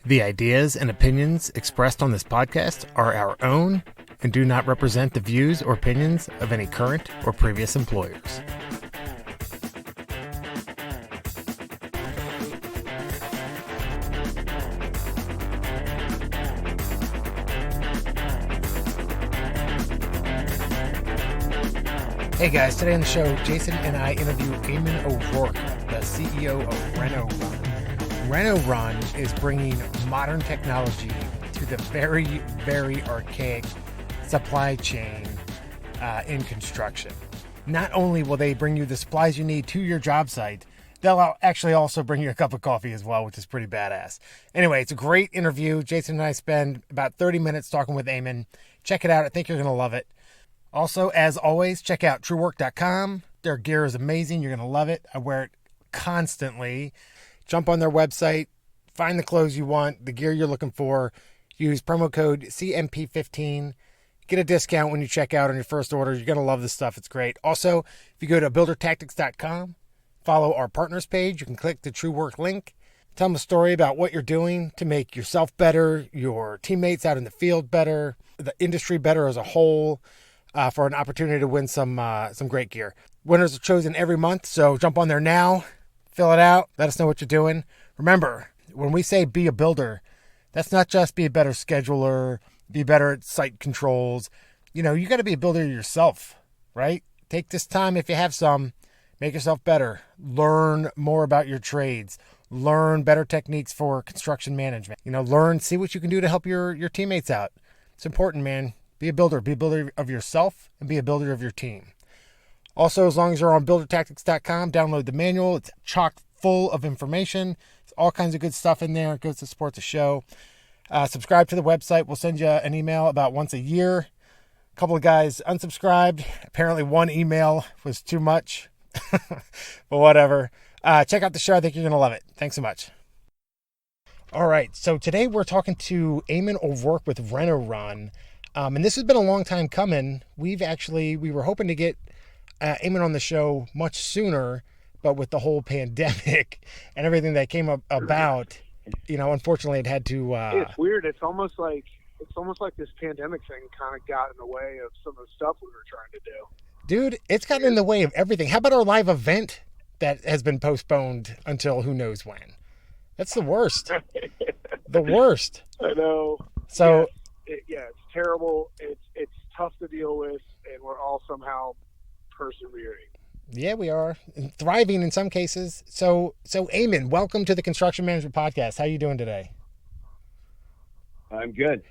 The ideas and opinions expressed on this podcast are our own and do not represent the views or opinions of any current or previous employers. Hey guys, today on the show, Jason and I interview Eamonn O'Rourke, the CEO of RenoRun. RenoRun is bringing modern technology to the very, very archaic supply chain in construction. Not only will they bring you the supplies you need to your job site, they'll actually also bring you a cup of coffee as well, which is pretty badass. Anyway, it's a great interview. Jason and I spend about 30 minutes talking with Eamonn. Check it out. I think you're going to love it. Also, as always, check out truework.com. Their gear is amazing. You're going to love it. I wear it constantly. Jump on their website, find the clothes you want, the gear you're looking for. Use promo code CMP15. Get a discount when you check out on your first order. You're going to love this stuff. It's great. Also, if you go to buildertactics.com, follow our partners page. You can click the True Work link. Tell them a story about what you're doing to make yourself better, your teammates out in the field better, the industry better as a whole, for an opportunity to win some great gear. Winners are chosen every month, so jump on there now. Fill it out. Let us know what you're doing. Remember, when we say be a builder, that's not just be a better scheduler, be better at site controls. You got to be a builder yourself, right? Take this time, if you have some, make yourself better. Learn more about your trades. Learn better techniques for construction management. See what you can do to help your teammates out. It's important, man. Be a builder. Be a builder of yourself and be a builder of your team. Also, as long as you're on buildertactics.com, download the manual. It's chock full of information. There's all kinds of good stuff in there. It goes to support the show. Subscribe to the website. We'll send you an email about once a year. A couple of guys unsubscribed. Apparently one email was too much. But whatever. Check out the show. I think you're going to love it. Thanks so much. All right. So today we're talking to Eamonn O'Rourke with RenoRun. And this has been a long time coming. We were hoping to get Eamonn on the show much sooner, but with the whole pandemic and everything that came about, unfortunately it had to... It's weird. It's almost like this pandemic thing kind of got in the way of some of the stuff we were trying to do. Dude, it's gotten in the way of everything. How about our live event that has been postponed until who knows when? That's the worst. The worst. I know. So... it's terrible. It's tough to deal with, and we're all somehow persevering. Yeah, we are. And thriving in some cases. So Eamonn, welcome to the Construction Management Podcast. How are you doing today? I'm good.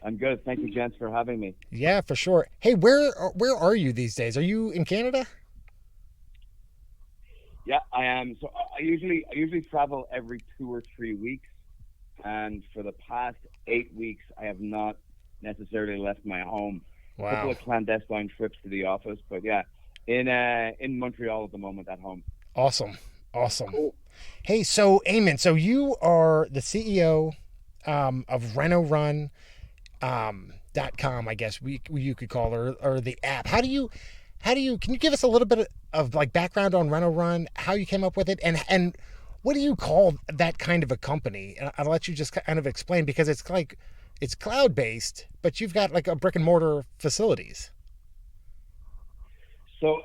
Thank you, gents, for having me. Yeah, for sure. Hey, where are you these days? Are you in Canada? Yeah, I am. So I usually travel every 2 or 3 weeks, and for the past 8 weeks, I have not necessarily left my home. Wow. A couple of clandestine trips to the office, but yeah, in Montreal at the moment at home. Awesome. Cool. Hey, so Eamonn, so you are the CEO of RenoRun .com, I guess you could call it, or the app. Can you give us a little bit of like background on RenoRun, how you came up with it, and what do you call that kind of a company? And I'll let you just kind of explain, because it's like, it's cloud-based, but you've got like a brick and mortar facilities. So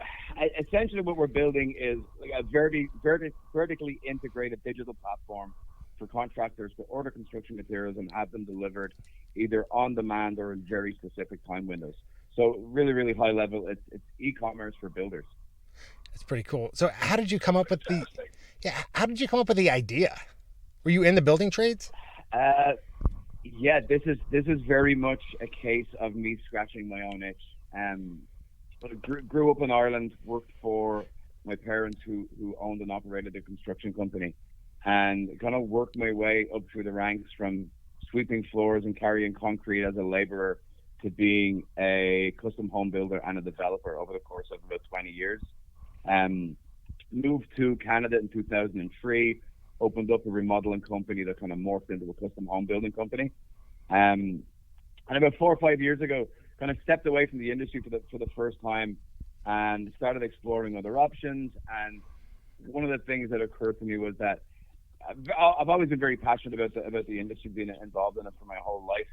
essentially what we're building is like a vertically integrated digital platform for contractors to order construction materials and have them delivered either on demand or in very specific time windows. So really, really high level, it's e-commerce for builders. That's pretty cool. So how did you come up with the idea? Were you in the building trades? Yeah, this is very much a case of me scratching my own itch. But I grew up in Ireland, worked for my parents who owned and operated a construction company, and kind of worked my way up through the ranks from sweeping floors and carrying concrete as a laborer to being a custom home builder and a developer over the course of about 20 years. Moved to Canada in 2003, opened up a remodeling company that kind of morphed into a custom home building company. And about 4 or 5 years ago, kind of stepped away from the industry for the first time and started exploring other options. And one of the things that occurred to me was that I've always been very passionate about the industry, being involved in it for my whole life.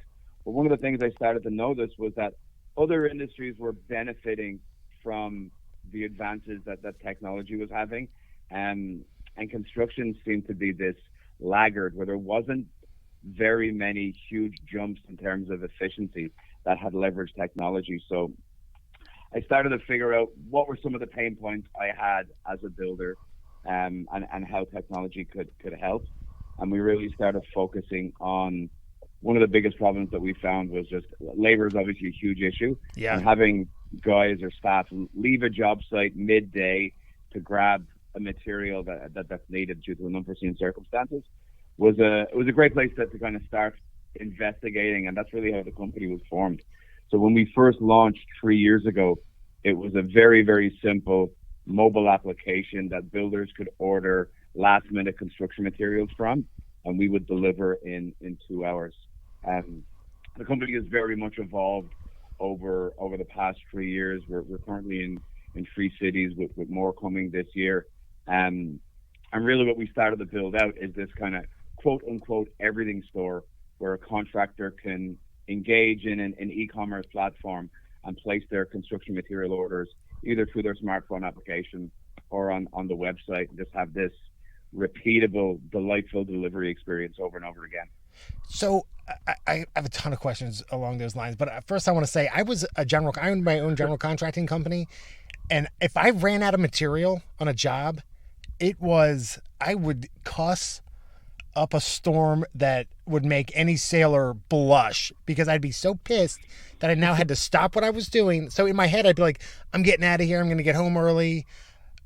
But one of the things I started to notice was that other industries were benefiting from the advances that technology was having, and construction seemed to be this laggard where there wasn't very many huge jumps in terms of efficiency that had leveraged technology. So I started to figure out what were some of the pain points I had as a builder, and how technology could help. And we really started focusing on one of the biggest problems that we found was just labor is obviously a huge issue. Yeah. And having guys or staff leave a job site midday to grab a material that's needed due to an unforeseen circumstances was a great place to kind of start investigating, and that's really how the company was formed. So when we first launched 3 years ago, it was a very, very simple mobile application that builders could order last minute construction materials from, and we would deliver in 2 hours. The company has very much evolved over the past 3 years. We're currently in 3 cities with more coming this year. And really what we started to build out is this kind of quote unquote everything store where a contractor can engage in an e-commerce platform and place their construction material orders either through their smartphone application or on the website, and just have this repeatable, delightful delivery experience over and over again. So I have a ton of questions along those lines, but first I want to say I owned my own general contracting company, and if I ran out of material on a job, I would cuss up a storm that would make any sailor blush, because I'd be so pissed that I now had to stop what I was doing. So in my head, I'd be like, I'm getting out of here. I'm going to get home early.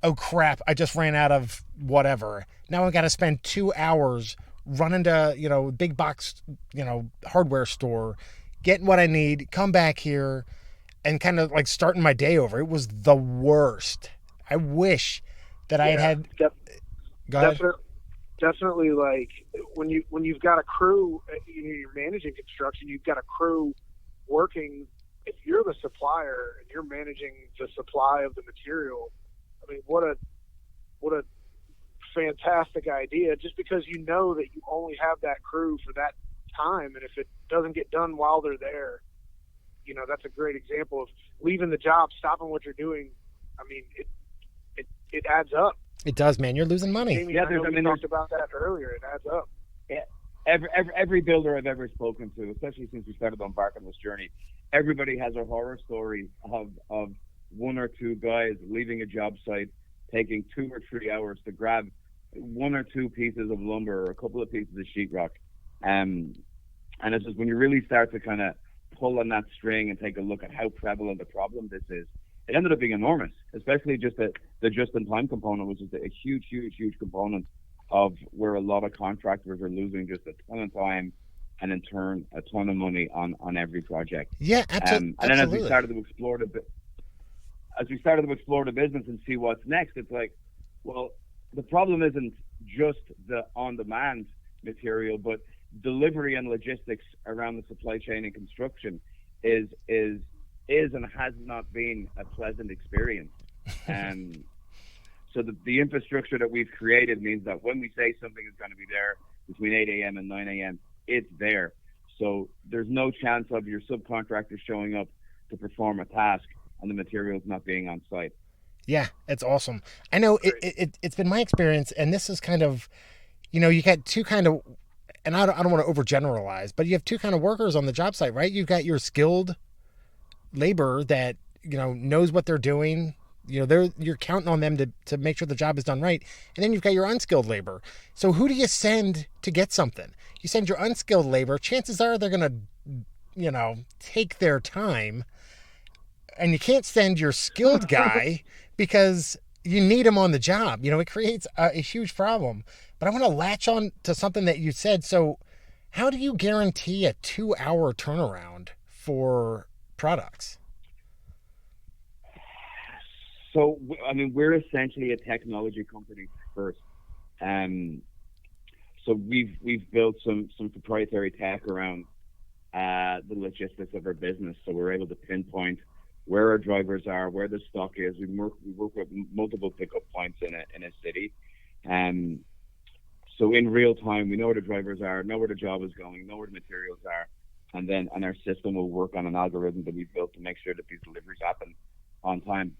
Oh crap, I just ran out of whatever. Now I've got to spend 2 hours running to, big box, hardware store, getting what I need, come back here and kind of like starting my day over. It was the worst. I wish that I had. Go ahead. Definitely, like when you've got a crew, you're managing construction, you've got a crew working. If you're the supplier and you're managing the supply of the material, I mean, what a fantastic idea, just because you know that you only have that crew for that time, and if it doesn't get done while they're there, that's a great example of leaving the job, stopping what you're doing. I mean, it adds up. It does, man. You're losing money. Jamie, we talked about that earlier. It adds up. Yeah. Every builder I've ever spoken to, especially since we started to embark on this journey, everybody has a horror story of 1 or 2 guys leaving a job site, taking 2 or 3 hours to grab 1 or 2 pieces of lumber or a couple of pieces of sheetrock. And it's just when you really start to kind of pull on that string and take a look at how prevalent the problem this is, it ended up being enormous, especially just the just-in-time component, which is a huge, huge, huge component of where a lot of contractors are losing just a ton of time and in turn a ton of money on every project. Yeah, absolutely. And then as we started to explore the business and see what's next, it's like, well, the problem isn't just the on-demand material, but delivery and logistics around the supply chain and construction is and has not been a pleasant experience. So the infrastructure that we've created means that when we say something is going to be there between 8 a.m. and 9 a.m., it's there. So there's no chance of your subcontractor showing up to perform a task and the materials not being on site. Yeah, it's awesome. I know it's been my experience, and this is kind of, you got 2 kind of, and I don't want to overgeneralize, but you have 2 kind of workers on the job site, right? You've got your skilled labor that knows what they're doing. You're counting on them to make sure the job is done right. And then you've got your unskilled labor. So who do you send to get something? You send your unskilled labor, chances are they're going to take their time, and you can't send your skilled guy because you need him on the job. It creates a huge problem. But I want to latch on to something that you said. So how do you guarantee a 2-hour turnaround for products? So, I mean, we're essentially a technology company first. So we've built some proprietary tech around the logistics of our business. So we're able to pinpoint where our drivers are, where the stock is. We work with multiple pickup points in a city. So in real time, we know where the drivers are, know where the job is going, know where the materials are, and our system will work on an algorithm that we've built to make sure that these deliveries happen on time.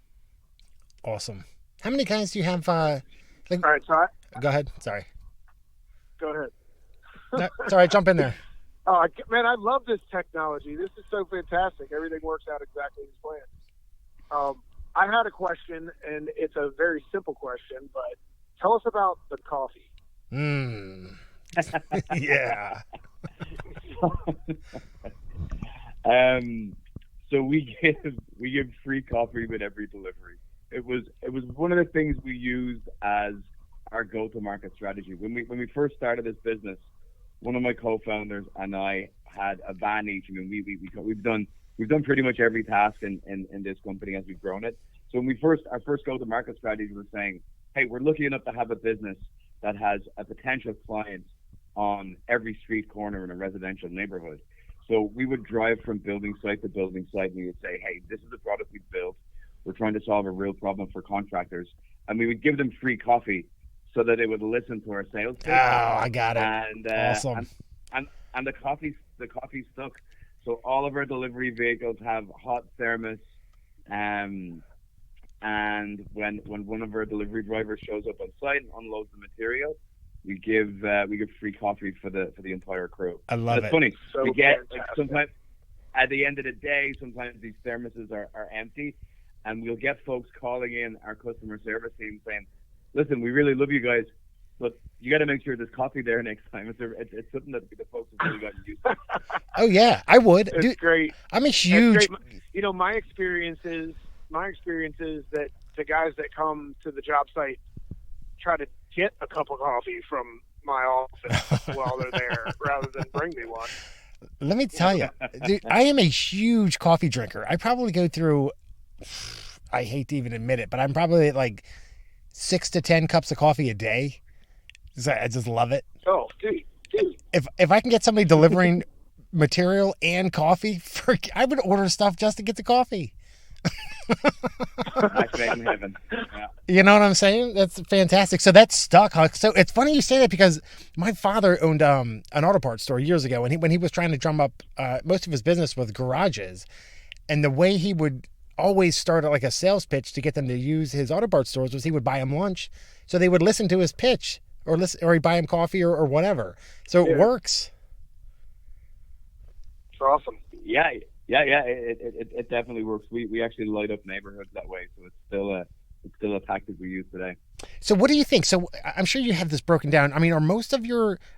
Awesome. How many guys do you have? All right, so Go ahead. Sorry. go ahead. No, sorry, jump in there. Oh, man, I love this technology. This is so fantastic. Everything works out exactly as planned. I had a question, and it's a very simple question, but tell us about the coffee. Yeah. So we give free coffee with every delivery. It was one of the things we used as our go-to-market strategy. When we first started this business, one of my co-founders and I had a van each. I mean, we've done pretty much every task in this company as we've grown it. So when our first go-to-market strategy was saying, hey, we're lucky enough to have a business that has a potential client on every street corner in a residential neighborhood. So we would drive from building site to building site, and we would say, hey, this is the product we've built. We're trying to solve a real problem for contractors. And we would give them free coffee so that they would listen to our sales pitch. Oh, I got it. And, awesome. And the coffee stuck. So all of our delivery vehicles have hot thermos. And when one of our delivery drivers shows up on site and unloads the material, we give free coffee for the entire crew. I love it. It's funny. So we get fantastic. sometimes at the end of the day, sometimes these thermoses are empty, and we'll get folks calling in our customer service team saying, "Listen, we really love you guys, but you got to make sure there's coffee there next time." It's something that the folks have really gotten used to. Oh yeah, I would. It's Dude, great. I'm a huge. You know, my experience is that the guys that come to the job site try to get a cup of coffee from my office while they're there rather than bring me one. Let me tell you, dude, I am a huge coffee drinker. I probably go through, I hate to even admit it, but I'm probably at like 6 to 10 cups of coffee a day. I just love it. Oh, dude. If I can get somebody delivering material and coffee, I would order stuff just to get the coffee. Match made in heaven. Yeah. You know what I'm saying? That's fantastic. So that's stuck, huh? So it's funny you say that because my father owned an auto parts store years ago, and when he was trying to drum up most of his business with garages, and the way he would always start like a sales pitch to get them to use his auto parts stores was he would buy them lunch, so they would listen to his pitch, or he'd buy him coffee or whatever. So it works. It's awesome. Yeah. It definitely works. We actually light up neighborhoods that way, so it's still a tactic we use today. So what do you think? So I'm sure you have this broken down. I mean, are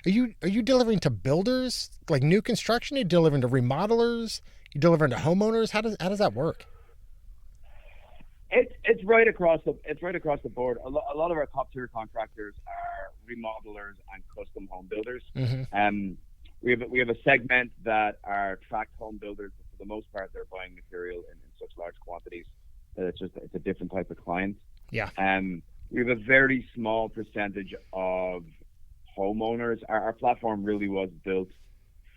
you delivering to builders, like new construction? Are you delivering to remodelers? You delivering to homeowners? How does that work? It's right across the board. A lot of our top tier contractors are remodelers and custom home builders. Mm-hmm. We have a segment that are tract home builders. For the most part, they're buying material in such large quantities that it's a different type of client. Yeah. We have a very small percentage of homeowners. Our platform really was built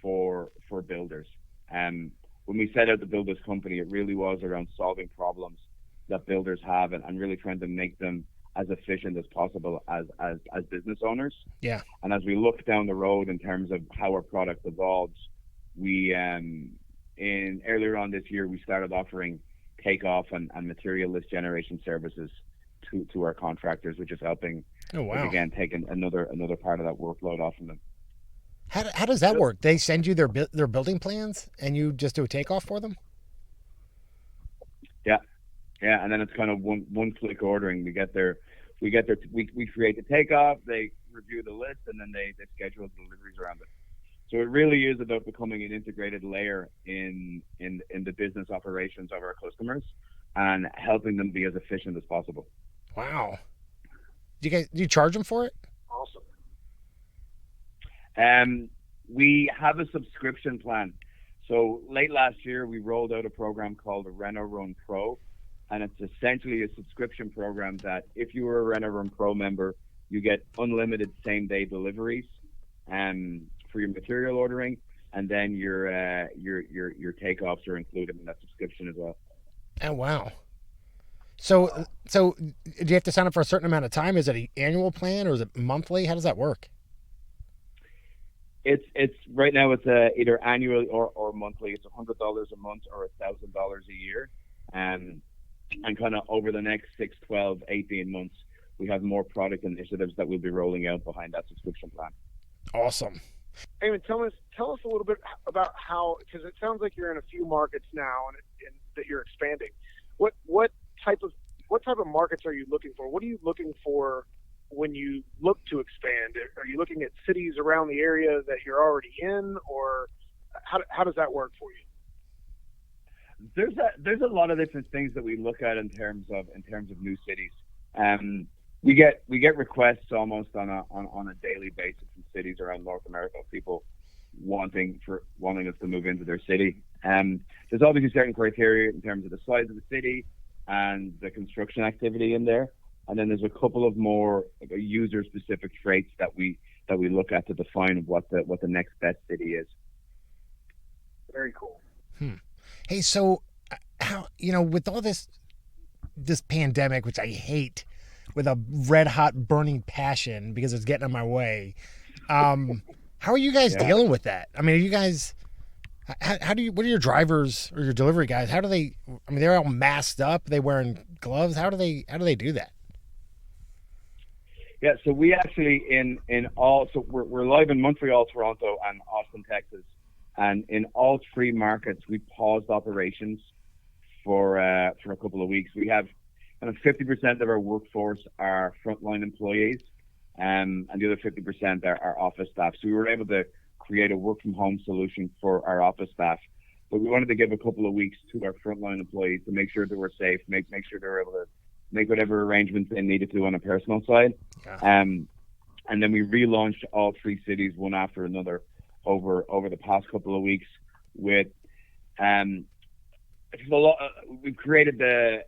for builders. When we set out to build this company, it really was around solving problems that builders have and really trying to make them as efficient as possible as business owners. Yeah. And as we look down the road in terms of how our product evolves, we earlier on this year we started offering takeoff and material list generation services to our contractors, which is helping again taking another part of that workload off of them. How does that work? They send you their building plans and you just do a takeoff for them? Yeah, and then it's kind of one click ordering. We create the takeoff, they review the list, and then they schedule the deliveries around it. So it really is about becoming an integrated layer in the business operations of our customers and helping them be as efficient as possible. Wow. Do you charge them for it? Awesome. We have a subscription plan. So late last year, we rolled out a program called RenoRun Pro. And it's essentially a subscription program that if you were a RenoRun Pro member, you get unlimited same-day deliveries for your material ordering, and then your takeoffs are included in that subscription as well. Oh wow! So do you have to sign up for a certain amount of time? Is it an annual plan or is it monthly? How does that work? It's right now it's either annually or monthly. It's $100 a month or $1,000 a year, and kind of over the next 6, 12, 18 months, we have more product initiatives that we'll be rolling out behind that subscription plan. Awesome. Eamonn, tell us a little bit about how, because it sounds like you're in a few markets now and that you're expanding. What type of markets are you looking for? What are you looking for when you look to expand? Are you looking at cities around the area that you're already in, or how does that work for you? There's a lot of different things that we look at in terms of new cities. We get requests almost on a daily basis from cities around North America of people wanting us to move into their city. There's obviously certain criteria in terms of the size of the city and the construction activity in there. And then there's a couple of more user-specific traits that we look at to define what the next best city is. Very cool. Hey, so how, with all this pandemic, which I hate with a red hot burning passion because it's getting in my way, how are you guys dealing with that? I mean, are you guys, what are your drivers or your delivery guys? How do they, I mean, they're all masked up, they wearing gloves. How do they do that? Yeah, so we actually we're live in Montreal, Toronto, and Austin, Texas, and in all three markets we paused operations for a couple of weeks. We have kind of 50% of our workforce are frontline employees, and the other 50% are office staff. So we were able to create a work from home solution for our office staff, but we wanted to give a couple of weeks to our frontline employees to make sure they were safe, make sure they were able to make whatever arrangements they needed to on a personal side. Yeah. And then we relaunched all three cities one after another over the past couple of weeks with we've created the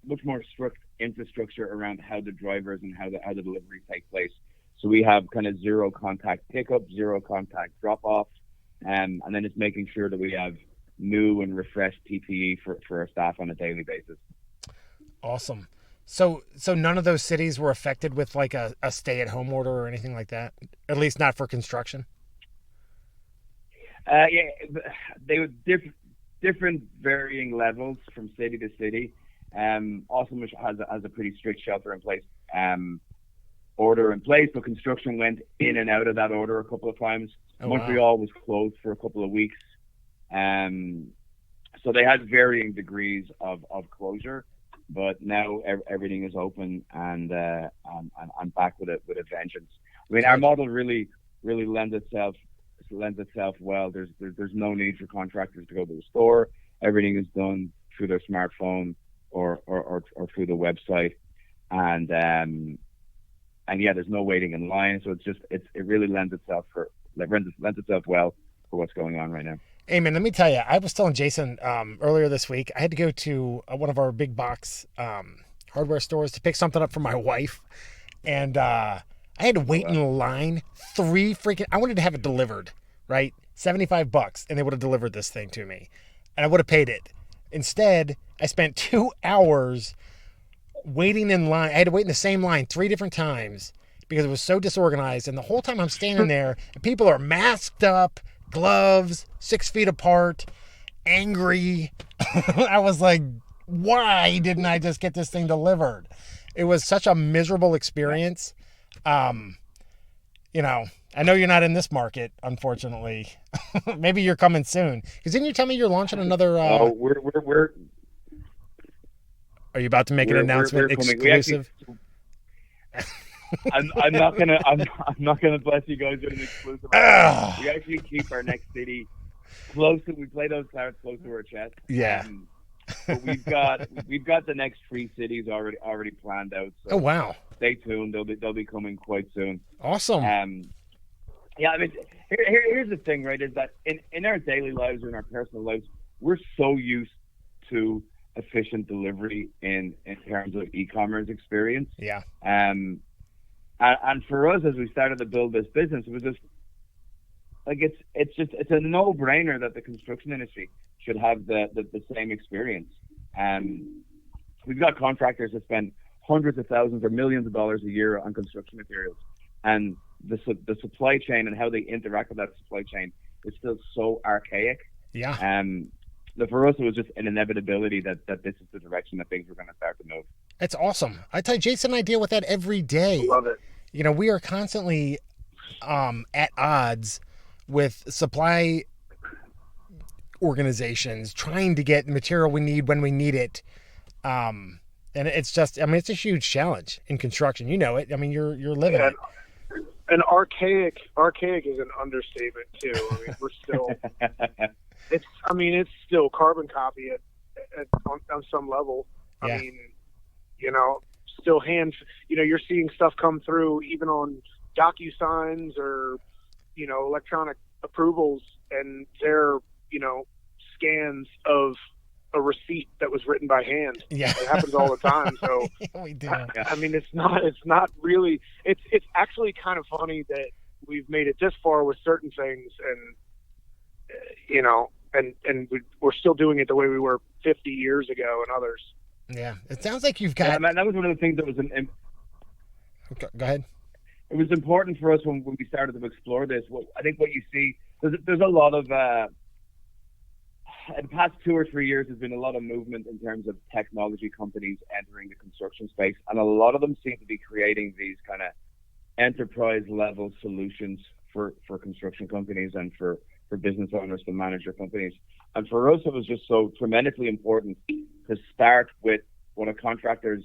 much more strict infrastructure around how the drivers and how the delivery take place. So we have kind of zero contact pickup, zero contact drop off, and then it's making sure that we have new and refreshed PPE for our staff on a daily basis. Awesome. So none of those cities were affected with like a stay-at-home order or anything like that? At least not for construction? Yeah, they were different varying levels from city to city. Austin has a pretty strict shelter in place order in place, but construction went in and out of that order a couple of times. Oh, Montreal was closed for a couple of weeks. So they had varying degrees of closure. But now everything is open and back with a vengeance. I mean, our model really lends itself well. There's no need for contractors to go to the store. Everything is done through their smartphone or through the website, and yeah, there's no waiting in line. So it really lends itself well for what's going on right now. Eamonn, let me tell you, I was telling Jason earlier this week, I had to go to one of our big box hardware stores to pick something up for my wife. And I had to wait in a line I wanted to have it delivered, right? $75, and they would have delivered this thing to me. And I would have paid it. Instead, I spent 2 hours waiting in line. I had to wait in the same line 3 different times because it was so disorganized. And the whole time I'm standing there, and people are masked up, gloves, 6 feet apart, angry. I was like, why didn't I just get this thing delivered? It was such a miserable experience. I know you're not in this market, unfortunately. Maybe you're coming soon. Because didn't you tell me you're launching another? We're. Are you about to make an announcement exclusive? I'm not gonna bless you guys with an exclusive. We actually keep our next city close to. We play those cards close to our chest. Yeah. But we've got the next 3 cities already planned out. So oh wow! Stay tuned. They'll be coming quite soon. Awesome. Yeah. I mean, here's the thing, right? Is that in our daily lives or in our personal lives, we're so used to efficient delivery in terms of e-commerce experience. Yeah. And for us, as we started to build this business, it was just like it's a no-brainer that the construction industry should have the same experience. We've got contractors that spend hundreds of thousands or millions of dollars a year on construction materials, and the supply chain and how they interact with that supply chain is still so archaic. Yeah. For us, it was just an inevitability that this is the direction that things were going to start to move. That's awesome. I tell you, Jason and I deal with that every day. Love it. You know, we are constantly at odds with supply organizations trying to get the material we need when we need it. And it's just, I mean, it's a huge challenge in construction. You know it. I mean, you're living it. And archaic is an understatement too. I mean, we're still, it's still carbon copy on some level. Yeah. I mean, you know, still you're seeing stuff come through even on DocuSigns or, you know, electronic approvals, and they're, you know, scans of a receipt that was written by hand. Yeah. It happens all the time. So we do. I mean, it's not really, it's actually kind of funny that we've made it this far with certain things, and, you know, and we're still doing it the way we were 50 years ago and others. Yeah. It sounds like you've got, that was one of the things that was go ahead. It was important for us when we started to explore this. I think what you see, there's a lot of, in the past 2 or 3 years, there's been a lot of movement in terms of technology companies entering the construction space, and a lot of them seem to be creating these kind of enterprise level solutions for construction companies and for business owners to manage their companies. And for us, it was just so tremendously important to start with what a contractor's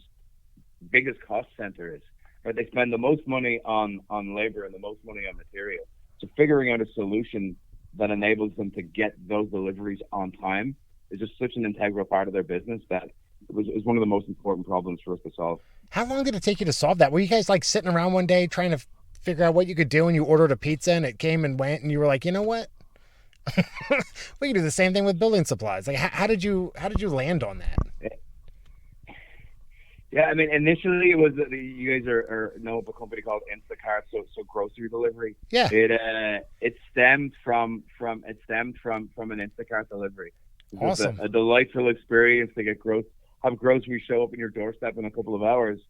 biggest cost center is. Right? They spend the most money on labor and the most money on material. So figuring out a solution that enables them to get those deliveries on time is just such an integral part of their business that it was one of the most important problems for us to solve. How long did it take you to solve that? Were you guys like sitting around one day trying to figure out what you could do, and you ordered a pizza and it came and went, and you were like, you know what? We can do the same thing with building supplies. Like, how did you land on that? Yeah, I mean, initially it was you guys know of a company called Instacart, so grocery delivery. Yeah. It stemmed from an Instacart delivery. It was awesome. A delightful experience to have groceries show up in your doorstep in a couple of hours,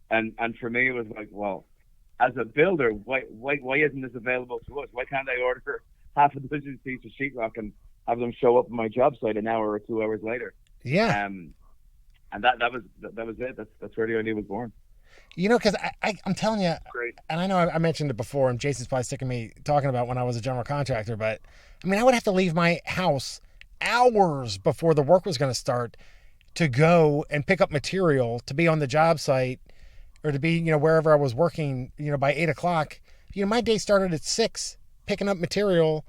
and for me it was like, well, as a builder, why isn't this available to us? Why can't I order half a dozen pieces of sheetrock and have them show up at my job site an hour or 2 hours later? Yeah. And that was it. That's where the idea was born. You know, because I'm telling you, great. And I know I mentioned it before, and Jason's probably sick of me talking about when I was a general contractor, but I mean, I would have to leave my house hours before the work was going to start to go and pick up material to be on the job site or to be, you know, wherever I was working, you know, by 8:00. You know, my day started at 6 picking up material.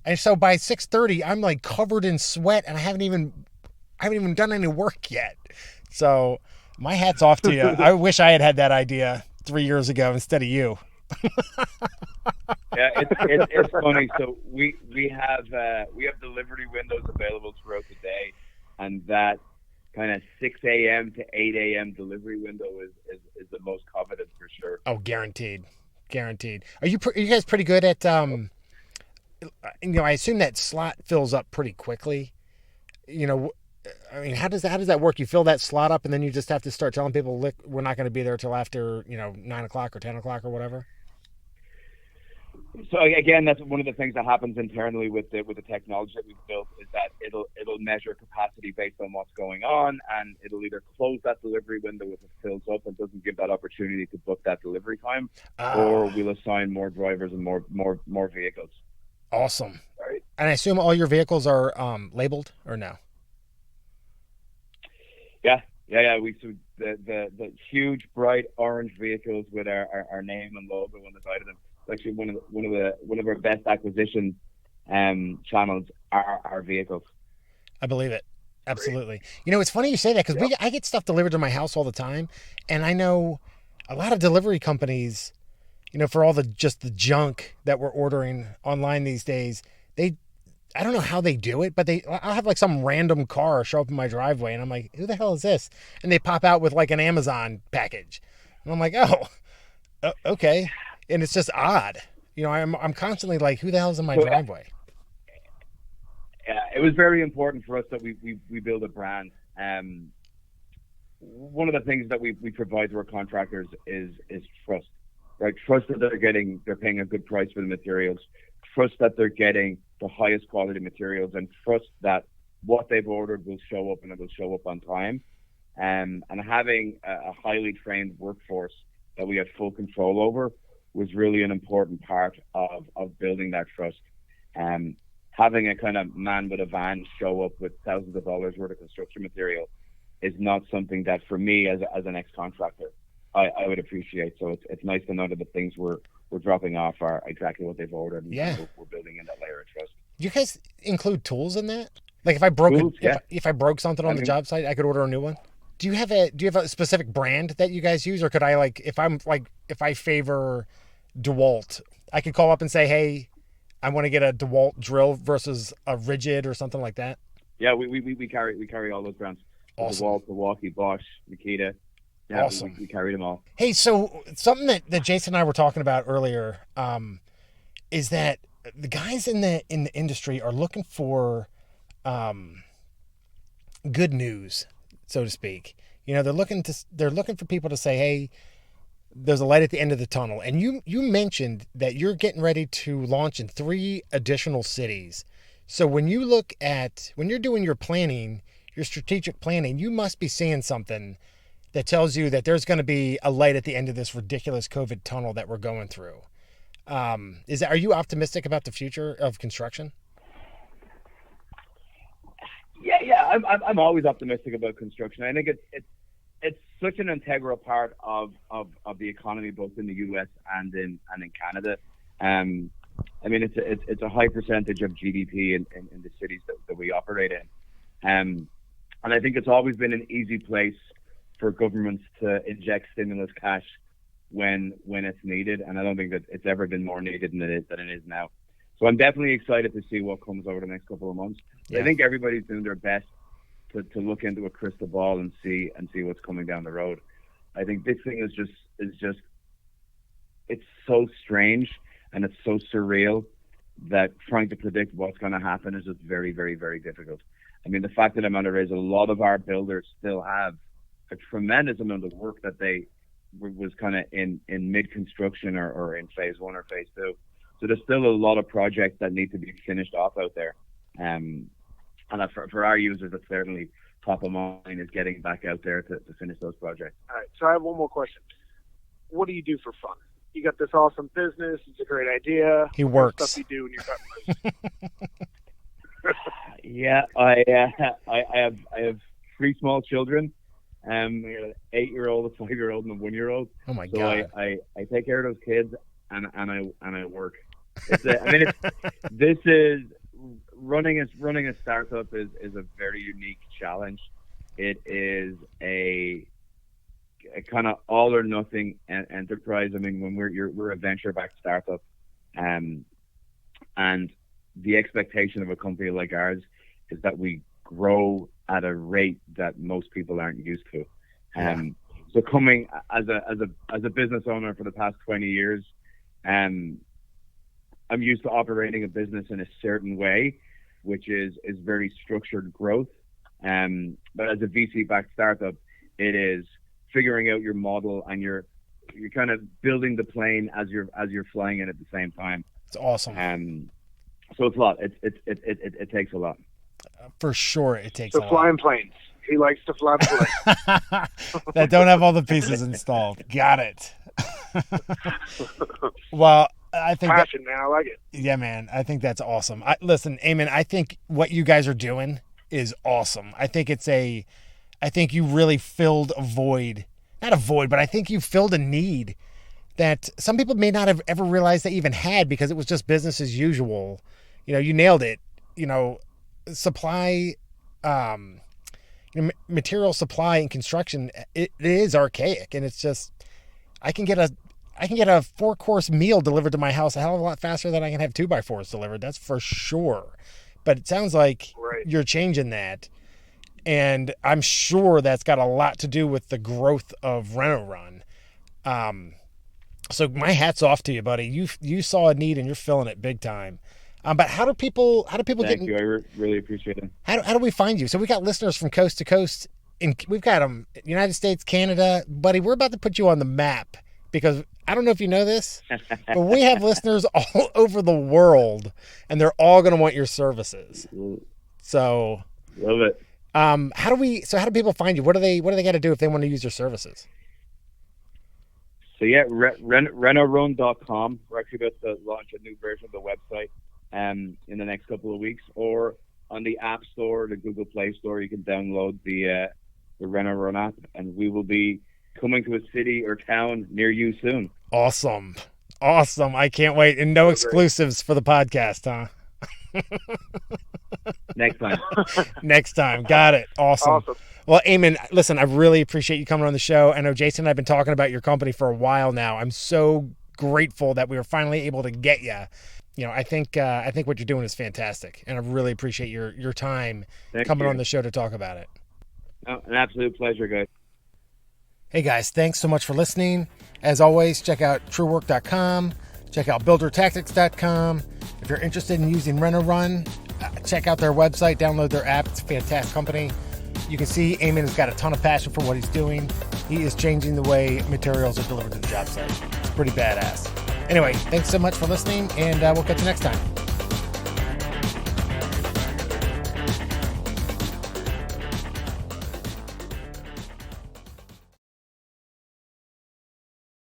And so by 6:30, I'm like covered in sweat, and I haven't even done any work yet. So my hat's off to you. I wish I had that idea 3 years ago instead of you. Yeah, it's funny. So we have delivery windows available throughout the day, and that kind of 6 a.m. to 8 a.m. delivery window is the most coveted for sure. Oh, guaranteed. Are you guys pretty good at you know, I assume that slot fills up pretty quickly. You know, I mean, how does that work? You fill that slot up, and then you just have to start telling people, look, we're not going to be there till after, you know, 9:00 or 10:00 or whatever. So again, that's one of the things that happens internally with the technology that we've built, is that it'll measure capacity based on what's going on, and it'll either close that delivery window if it fills up and doesn't give that opportunity to book that delivery time, or we'll assign more drivers and more vehicles. Awesome. Right. And I assume all your vehicles are labeled, or no? Yeah. We the huge bright orange vehicles with our name and logo on the side of them. It's actually one of our best acquisition channels are our vehicles. I believe it. Absolutely. You know, it's funny you say that, because I get stuff delivered to my house all the time, and I know a lot of delivery companies, you know, for all the junk that we're ordering online these days, I don't know how they do it, but I'll have like some random car show up in my driveway, and I'm like, who the hell is this? And they pop out with like an Amazon package, and I'm like, oh, okay. And it's just odd. You know, I'm constantly like, who the hell's in my driveway? Yeah, it was very important for us that we build a brand. One of the things that we provide to our contractors is trust. right? Trust that they're paying a good price for the materials. Trust that they're getting the highest quality materials, and trust that what they've ordered will show up and it will show up on time. And having a highly trained workforce that we had full control over was really an important part of building that trust. Having a kind of man with a van show up with thousands of dollars worth of construction material is not something that, for me as an ex-contractor, I would appreciate. So it's nice to know that the things we're dropping off are exactly what they've ordered, and we're building in that layer of trust. Do you guys include tools in that? Like if I broke Tools, if I broke something on the job site, I could order a new one. Do you have a specific brand that you guys use, or could I, like, if I favor DeWalt, I could call up and say, hey, I want to get a DeWalt drill versus a Rigid or something like that? Yeah, we carry all those brands. Awesome. DeWalt, Milwaukee, Bosch, Makita. Yeah, awesome. We carry them all. Hey, so something that Jason and I were talking about earlier is that the guys in the industry are looking for good news, so to speak. You know, they're looking for people to say, hey, there's a light at the end of the tunnel. And you mentioned that you're getting ready to launch in 3 additional cities. So when you're doing your planning, your strategic planning, you must be seeing something that tells you that there's going to be a light at the end of this ridiculous COVID tunnel that we're going through. Are you optimistic about the future of construction? Yeah. I'm always optimistic about construction. I think it's such an integral part of the economy, both in the US and in Canada. I mean, it's a high percentage of GDP in the cities that we operate in. And I think it's always been an easy place for governments to inject stimulus cash when it's needed, and I don't think that it's ever been more needed than it is now. So I'm definitely excited to see what comes over the next couple of months. Yeah. I think everybody's doing their best to look into a crystal ball and see what's coming down the road. I think this thing is just it's so strange and it's so surreal that trying to predict what's going to happen is just very, very, very difficult. I mean, the fact of the matter is a lot of our builders still have a tremendous amount of work that they was kind of in mid-construction or in phase 1 or phase 2. So there's still a lot of projects that need to be finished off out there. And for our users, it's certainly top of mind is getting back out there to finish those projects. All right, so I have one more question. What do you do for fun? You got this awesome business. It's a great idea. He works. Stuff you do in your customers. Yeah, I have 3 small children. 8-year-old, a 5-year-old, and a 1-year-old. Oh my God! I take care of those kids, and I work. Running a startup is a very unique challenge. It is a kind of all or nothing enterprise. I mean, when we're a venture backed startup, and the expectation of a company like ours is that we grow at a rate that most people aren't used to. So coming as a business owner for the past 20 years, I'm used to operating a business in a certain way, which is very structured growth. But as a VC-backed startup, it is figuring out your model, and you're kind of building the plane as you're flying it at the same time. It's awesome. So it's a lot. It takes a lot. For sure, it takes. So flying planes. He likes to fly planes. That don't have all the pieces installed. Got it. Well, I think passion, man. I like it. Yeah, man. I think that's awesome. Listen, Eamonn, I think what you guys are doing is awesome. I think you really filled a void. Not a void, but I think you filled a need that some people may not have ever realized they even had, because it was just business as usual. You know, you nailed it. You know, supply, material supply and construction, it is archaic, and it's just, I can get a 4-course meal delivered to my house a hell of a lot faster than I can have 2x4s delivered. That's for sure. But it sounds like You're changing that. And I'm sure that's got a lot to do with the growth of RenoRun. So my hat's off to you, buddy. You saw a need and you're filling it big time. But how do people Thank you. I really appreciate it. How do we find you? So we got listeners from coast to coast, and we've got them United States, Canada, buddy. We're about to put you on the map, because I don't know if you know this, but we have listeners all over the world, and they're all going to want your services. So, love it. How do people find you? What do they got to do if they want to use your services? So yeah, RenoRun.com. We're actually about to launch a new version of the website in the next couple of weeks, or on the App Store, the Google Play Store, you can download the RenoRun app, and we will be coming to a city or town near you soon. Awesome. I can't wait. And no exclusives for the podcast, huh? Next time. Next time. Got it. Awesome. Well, Eamonn, listen, I really appreciate you coming on the show. I know Jason and I have been talking about your company for a while now. I'm so grateful that we were finally able to get you. You know, I think what you're doing is fantastic, and I really appreciate your time coming on the show to talk about it. Oh, an absolute pleasure, guys. Hey guys, thanks so much for listening. As always, check out truework.com, check out buildertactics.com. If you're interested in using RenoRun, check out their website, download their app. It's a fantastic company. You can see Eamonn has got a ton of passion for what he's doing. He is changing the way materials are delivered to the job site. It's pretty badass. Anyway, thanks so much for listening, and we'll catch you next time.